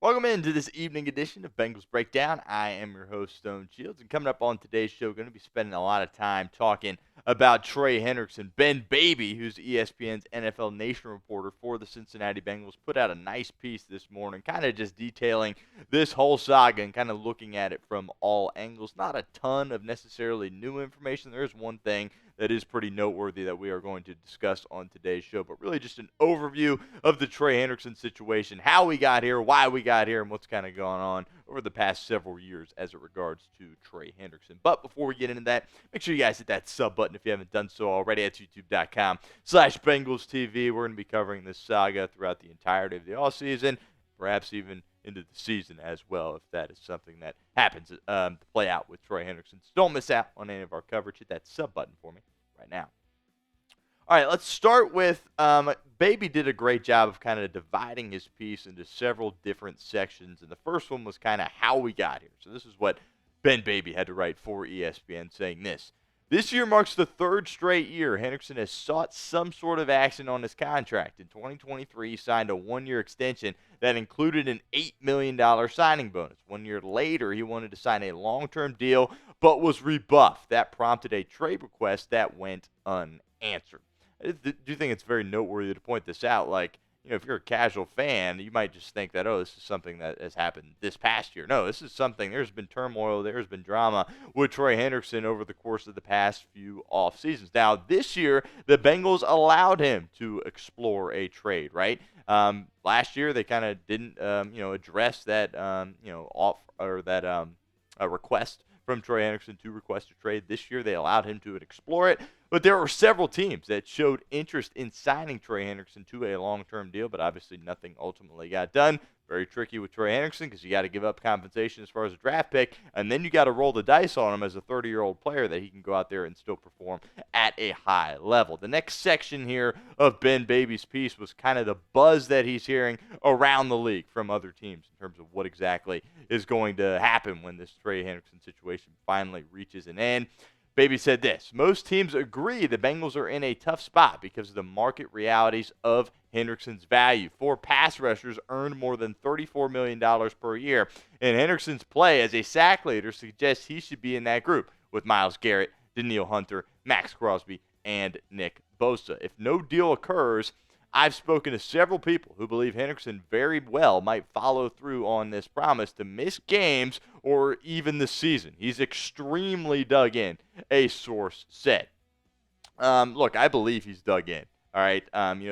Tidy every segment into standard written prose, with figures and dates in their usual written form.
Welcome into this evening edition of Bengals Breakdown. I am your host, Stone Shields, and coming up on today's show, going to be spending a lot of time talking about Trey Hendrickson. Ben Baby, who's ESPN's NFL Nation reporter for the Cincinnati Bengals, put out a nice piece this morning, kind of just detailing this whole saga and kind of looking at it from all angles. Not a ton of necessarily new information. There is one thing that is pretty noteworthy that we are going to discuss on today's show, but really just an overview of the Trey Hendrickson situation, how we got here, why we got here, and what's kind of going on over the past several years as it regards to Trey Hendrickson. But before we get into that, make sure you guys hit that sub button if you haven't done so already at youtube.com/BengalsTV. We're going to be covering this saga throughout the entirety of the offseason, perhaps even into the season as well, if that is something that happens to play out with Trey Hendrickson. So don't miss out on any of our coverage. Hit that sub button for me right now. All right, let's start with Baby did a great job of kind of dividing his piece into several different sections, and the first one was kind of how we got here. So this is what Ben Baby had to write for ESPN, saying this. This year marks the third straight year Hendrickson has sought some sort of action on his contract. In 2023, he signed a one-year extension that included an $8 million signing bonus. 1 year later, he wanted to sign a long-term deal but was rebuffed. That prompted a trade request that went unanswered. I do think it's very noteworthy to point this out. Like, you know, if you're a casual fan, you might just think that, oh, this is something that has happened this past year. No, this is something, there's been turmoil, there's been drama with Trey Hendrickson over the course of the past few off seasons. Now, this year, the Bengals allowed him to explore a trade, right? Last year, they kind of didn't, address that, request from Trey Hendrickson to request a trade. This year, they allowed him to explore it. But there were several teams that showed interest in signing Trey Hendrickson to a long-term deal, but obviously nothing ultimately got done. Very tricky with Trey Hendrickson because you got to give up compensation as far as a draft pick, and then you got to roll the dice on him as a 30-year-old player that he can go out there and still perform at a high level. The next section here of Ben Baby's piece was kind of the buzz that he's hearing around the league from other teams in terms of what exactly is going to happen when this Trey Hendrickson situation finally reaches an end. Baby said this, most teams agree the Bengals are in a tough spot because of the market realities of Hendrickson's value. 4 pass rushers earned more than $34 million per year, and Hendrickson's play as a sack leader suggests he should be in that group with Myles Garrett, Danielle Hunter, Maxx Crosby, and Nick Bosa. If no deal occurs, I've spoken to several people who believe Hendrickson very well might follow through on this promise to miss games or even the season. He's extremely dug in, a source said. Look, I believe he's dug in. All right,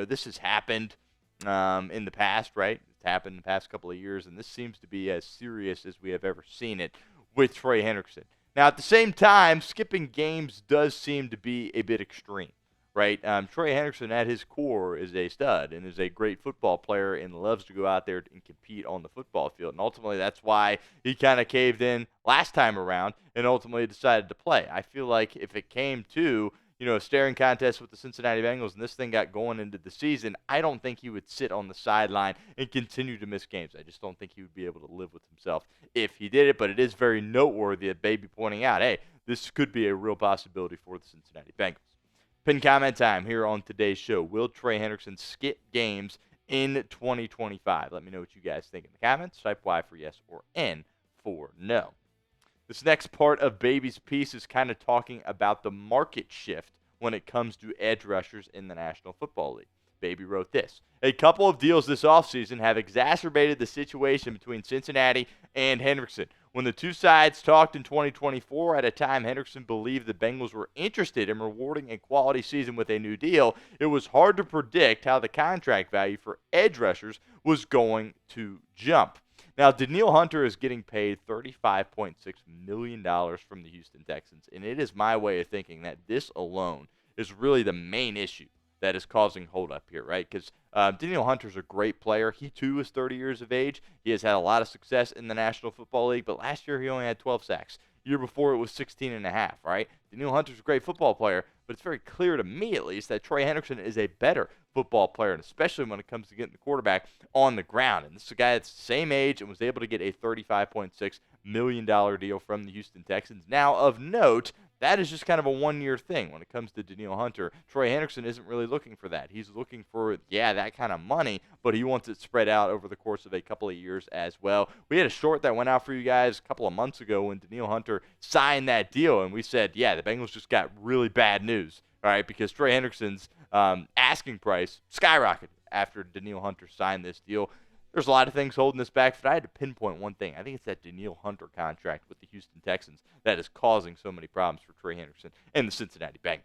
this has happened in the past, right? It's happened in the past couple of years, and this seems to be as serious as we have ever seen it with Trey Hendrickson. Now, at the same time, skipping games does seem to be a bit extreme. Right, Trey Hendrickson at his core is a stud and is a great football player and loves to go out there and compete on the football field. And ultimately, that's why he kind of caved in last time around and ultimately decided to play. I feel like if it came to, a staring contest with the Cincinnati Bengals and this thing got going into the season, I don't think he would sit on the sideline and continue to miss games. I just don't think he would be able to live with himself if he did it. But it is very noteworthy that Baby pointing out, hey, this could be a real possibility for the Cincinnati Bengals. Pin comment time here on today's show. Will Trey Hendrickson skip games in 2025? Let me know what you guys think in the comments. Type Y for yes or N for no. This next part of Baby's piece is kind of talking about the market shift when it comes to edge rushers in the National Football League. Baby wrote this. A couple of deals this offseason have exacerbated the situation between Cincinnati and Hendrickson. When the two sides talked in 2024, at a time Hendrickson believed the Bengals were interested in rewarding a quality season with a new deal, it was hard to predict how the contract value for edge rushers was going to jump. Now, Danielle Hunter is getting paid $35.6 million from the Houston Texans, and it is my way of thinking that this alone is really the main issue that is causing holdup here, right? Because Danielle Hunter's a great player. He, too, is 30 years of age. He has had a lot of success in the National Football League, but last year he only had 12 sacks. Year before it was 16 and a half, right? Danielle Hunter's a great football player, but it's very clear to me, at least, that Trey Hendrickson is a better football player, and especially when it comes to getting the quarterback on the ground. And this is a guy that's the same age and was able to get a $35.6 million deal from the Houston Texans. Now, of note, that is just kind of a one-year thing when it comes to Danielle Hunter. Trey Hendrickson isn't really looking for that. He's looking for, that kind of money, but he wants it spread out over the course of a couple of years as well. We had a short that went out for you guys a couple of months ago when Danielle Hunter signed that deal, and we said, the Bengals just got really bad news, all right, because Trey Hendrickson's asking price skyrocketed after Danielle Hunter signed this deal. There's a lot of things holding this back. If I had to pinpoint one thing, I think it's that Danielle Hunter contract with the Houston Texans that is causing so many problems for Trey Hendrickson and the Cincinnati Bengals.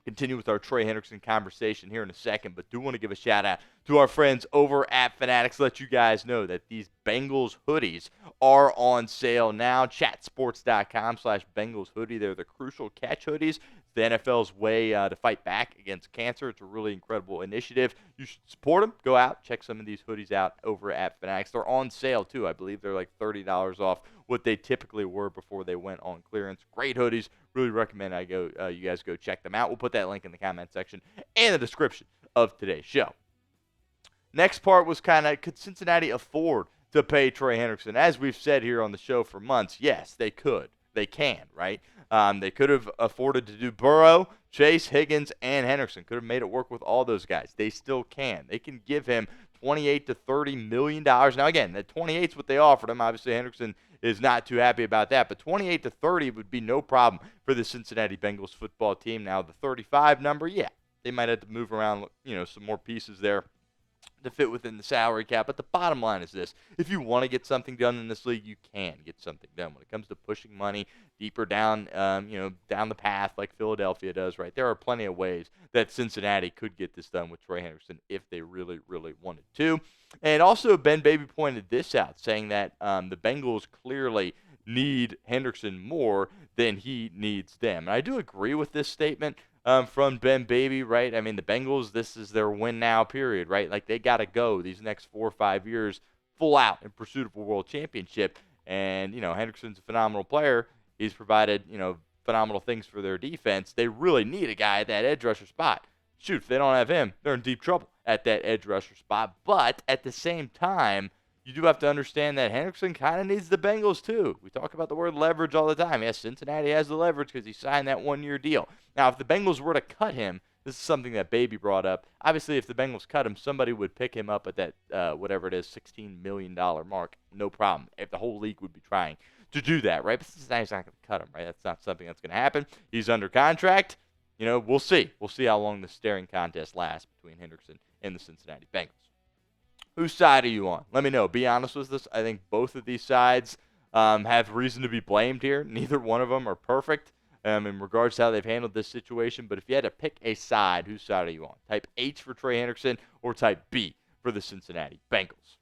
Continue with our Trey Hendrickson conversation here in a second, but do want to give a shout out to our friends over at Fanatics. Let you guys know that these Bengals hoodies are on sale now. Chatsports.com/Bengals hoodie. They're the Crucial Catch hoodies. The NFL's way to fight back against cancer. It's a really incredible initiative. You should support them. Go out, check some of these hoodies out over at Fanatics. They're on sale, too. I believe they're like $30 off what they typically were before they went on clearance. Great hoodies. Really recommend you guys go check them out. We'll put that link in the comment section and the description of today's show. Next part was could Cincinnati afford to pay Trey Hendrickson? As we've said here on the show for months, yes, they could. They can, right? They could have afforded to do Burrow, Chase, Higgins, and Hendrickson. Could have made it work with all those guys. They still can. They can give him $28 to $30 million. Now, again, that 28 is what they offered him. Obviously, Hendrickson is not too happy about that, but 28 to 30 would be no problem for the Cincinnati Bengals football team. Now, the 35 number, they might have to move around, some more pieces there to fit within the salary cap. But the bottom line is this: if you want to get something done in this league, you can get something done. When it comes to pushing money deeper down, down the path like Philadelphia does, right? There are plenty of ways that Cincinnati could get this done with Trey Hendrickson if they really, really wanted to. And also, Ben Baby pointed this out, saying that the Bengals clearly need Hendrickson more than he needs them. And I do agree with this statement from Ben Baby, right? I mean, the Bengals, this is their win now period, right? Like, they got to go these next 4 or 5 years full out in pursuit of a world championship. And, Hendrickson's a phenomenal player. He's provided, phenomenal things for their defense. They really need a guy at that edge rusher spot. Shoot, if they don't have him, they're in deep trouble at that edge rusher spot. But at the same time, you do have to understand that Hendrickson kind of needs the Bengals too. We talk about the word leverage all the time. Yes, Cincinnati has the leverage because he signed that one-year deal. Now, if the Bengals were to cut him, this is something that Baby brought up. Obviously, if the Bengals cut him, somebody would pick him up at that, whatever it is, $16 million mark. No problem. If the whole league would be trying to do that, right? But Cincinnati's not going to cut him, right? That's not something that's going to happen. He's under contract. We'll see. We'll see how long the staring contest lasts between Hendrickson and the Cincinnati Bengals. Whose side are you on? Let me know. Be honest with us. I think both of these sides have reason to be blamed here. Neither one of them are perfect in regards to how they've handled this situation. But if you had to pick a side, whose side are you on? Type H for Trey Hendrickson or type B for the Cincinnati Bengals?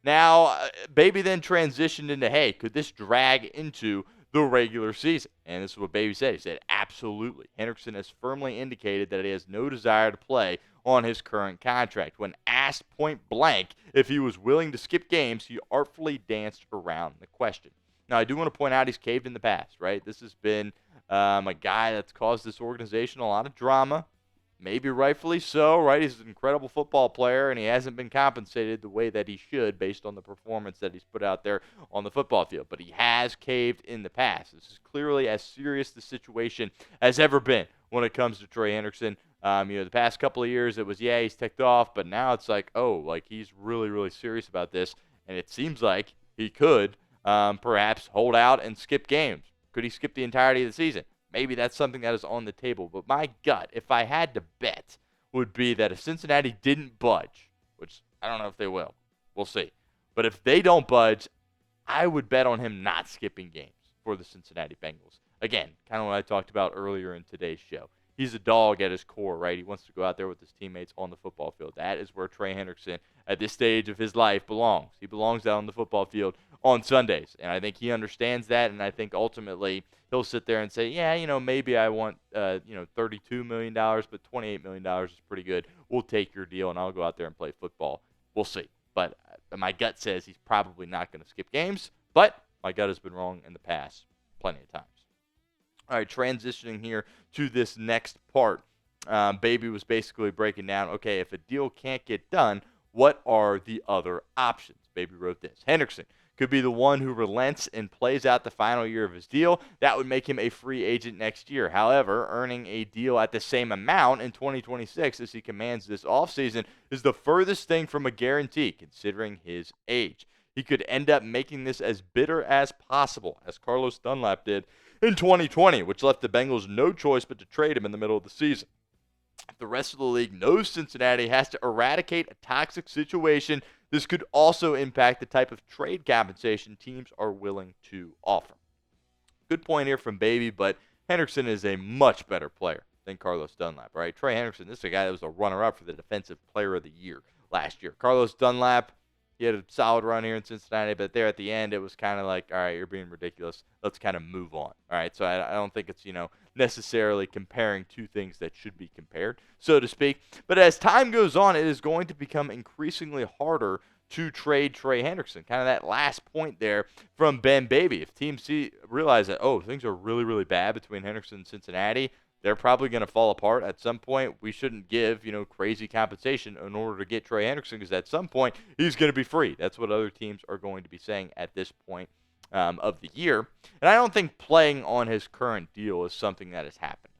Now, Baby then transitioned into, hey, could this drag into the regular season? And this is what Baby said. He said, absolutely. Hendrickson has firmly indicated that he has no desire to play on his current contract. When asked point blank if he was willing to skip games, he artfully danced around the question. Now, I do want to point out he's caved in the past, right? This has been a guy that's caused this organization a lot of drama. Maybe rightfully so, right? He's an incredible football player, and he hasn't been compensated the way that he should based on the performance that he's put out there on the football field. But he has caved in the past. This is clearly as serious the situation has ever been when it comes to Trey Hendrickson. The past couple of years, it was, he's ticked off, but now it's like, he's really, really serious about this, and it seems like he could perhaps hold out and skip games. Could he skip the entirety of the season? Maybe that's something that is on the table. But my gut, if I had to bet, would be that if Cincinnati didn't budge, which I don't know if they will, we'll see. But if they don't budge, I would bet on him not skipping games for the Cincinnati Bengals. Again, kind of what I talked about earlier in today's show. He's a dog at his core, right? He wants to go out there with his teammates on the football field. That is where Trey Hendrickson, at this stage of his life, belongs. He belongs out on the football field on Sundays. And I think he understands that, and I think ultimately he'll sit there and say, maybe I want, $32 million, but $28 million is pretty good. We'll take your deal, and I'll go out there and play football. We'll see. But my gut says he's probably not going to skip games, but my gut has been wrong in the past plenty of times. All right, transitioning here to this next part. Baby was basically breaking down, okay, if a deal can't get done, what are the other options? Baby wrote this. Hendrickson could be the one who relents and plays out the final year of his deal. That would make him a free agent next year. However, earning a deal at the same amount in 2026 as he commands this offseason is the furthest thing from a guarantee, considering his age. He could end up making this as bitter as possible, as Carlos Dunlap did in 2020, which left the Bengals no choice but to trade him in the middle of the season. If the rest of the league knows Cincinnati has to eradicate a toxic situation, this could also impact the type of trade compensation teams are willing to offer. Good point here from Baby, but Hendrickson is a much better player than Carlos Dunlap, right? Trey Hendrickson, this is a guy that was a runner-up for the Defensive Player of the Year last year. Carlos Dunlap, he had a solid run here in Cincinnati, but there at the end, it was kind of like, all right, you're being ridiculous. Let's kind of move on. All right, so I don't think it's, necessarily comparing two things that should be compared, so to speak. But as time goes on, it is going to become increasingly harder to trade Trey Hendrickson. Kind of that last point there from Ben Baby. If teams realize that, things are really, really bad between Hendrickson and Cincinnati, they're probably going to fall apart at some point. We shouldn't give, crazy compensation in order to get Trey Hendrickson, because at some point he's going to be free. That's what other teams are going to be saying at this point of the year. And I don't think playing on his current deal is something that is happening.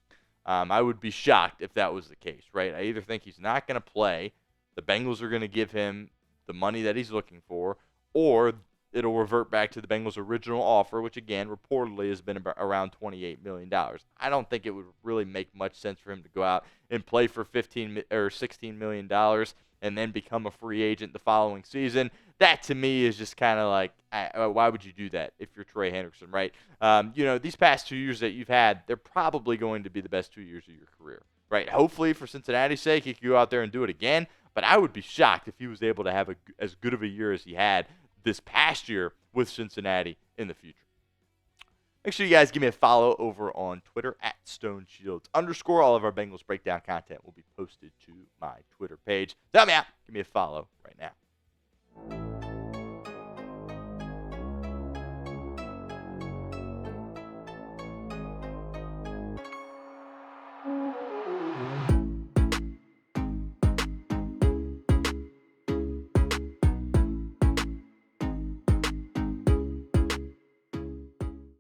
I would be shocked if that was the case, right? I either think he's not going to play, the Bengals are going to give him the money that he's looking for, or it'll revert back to the Bengals' original offer, which again reportedly has been around $28 million. I don't think it would really make much sense for him to go out and play for $15 or $16 million and then become a free agent the following season. That to me is just kind of like, why would you do that if you're Trey Hendrickson, right? These past 2 years that you've had, they're probably going to be the best 2 years of your career, right? Hopefully, for Cincinnati's sake, he could go out there and do it again. But I would be shocked if he was able to have as good of a year as he had this past year with Cincinnati in the future. Make sure you guys give me a follow over on Twitter at StoneShields_. All of our Bengals Breakdown content will be posted to my Twitter page. Help me out. Give me a follow